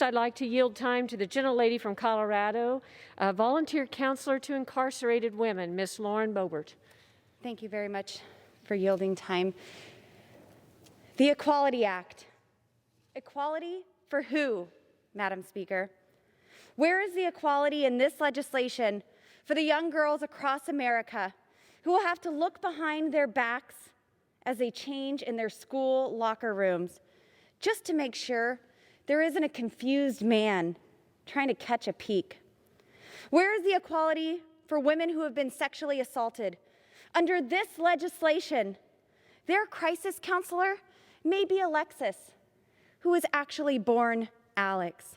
I'd like to yield time to the gentlelady from Colorado, a volunteer counselor to incarcerated women, Miss Lauren Boebert. Thank you very much for yielding time. The Equality Act. Equality for who, Madam Speaker? Where is the equality in this legislation for the young girls across America who will have to look behind their backs as they change in their school locker rooms just to make sure there isn't a confused man trying to catch a peek? Where is the equality for women who have been sexually assaulted? Under this legislation, their crisis counselor may be Alexis, who was actually born Alex,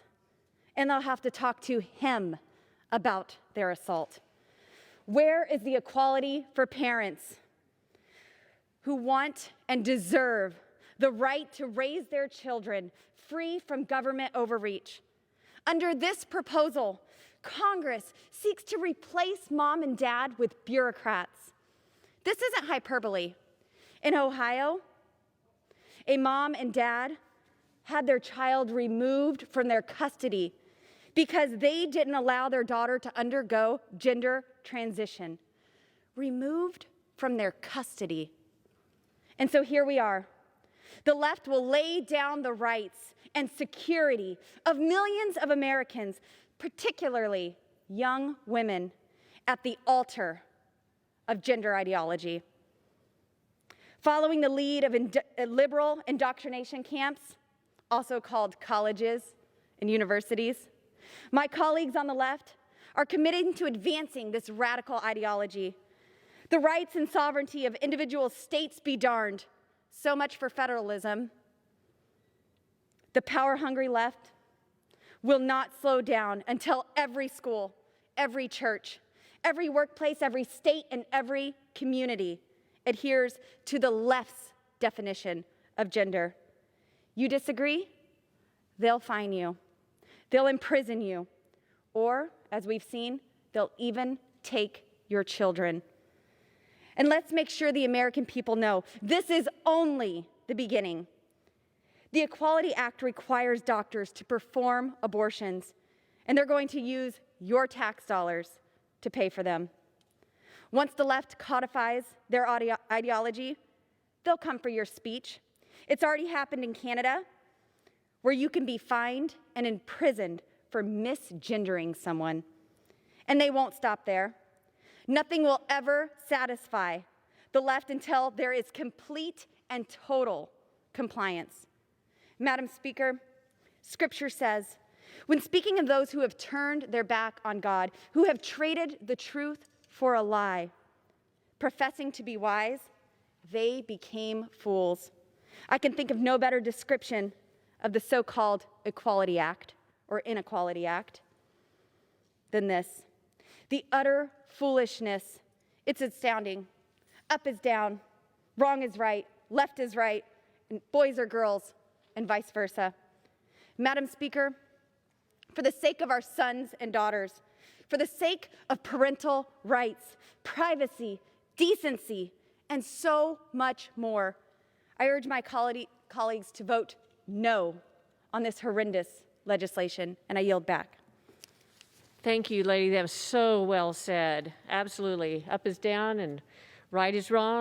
and they'll have to talk to him about their assault. Where is the equality for parents who want and deserve the right to raise their children free from government overreach? Under this proposal, Congress seeks to replace mom and dad with bureaucrats. This isn't hyperbole. In Ohio, a mom and dad had their child removed from their custody because they didn't allow their daughter to undergo gender transition. Removed from their custody. And so here we are. The left will lay down the rights and security of millions of Americans, particularly young women, at the altar of gender ideology. Following the lead of liberal indoctrination camps, also called colleges and universities, my colleagues on the left are committed to advancing this radical ideology. The rights and sovereignty of individual states be darned. So much for federalism. The power-hungry left will not slow down until every school, every church, every workplace, every state, and every community adheres to the left's definition of gender. You disagree? They'll fine you. They'll imprison you. Or, as we've seen, they'll even take your children. And let's make sure the American people know this is only the beginning. The Equality Act requires doctors to perform abortions, and they're going to use your tax dollars to pay for them. Once the left codifies their ideology, they'll come for your speech. It's already happened in Canada, where you can be fined and imprisoned for misgendering someone. And they won't stop there. Nothing will ever satisfy the left until there is complete and total compliance. Madam Speaker, Scripture says, when speaking of those who have turned their back on God, who have traded the truth for a lie, professing to be wise, they became fools. I can think of no better description of the so-called Equality Act or Inequality Act than this. The utter foolishness, it's astounding. Up is down, wrong is right, left is right, and boys are girls, and vice versa. Madam Speaker, for the sake of our sons and daughters, for the sake of parental rights, privacy, decency, and so much more, I urge my colleagues to vote no on this horrendous legislation, and I yield back. Thank you, lady. That was so well said. Absolutely. Up is down and right is wrong.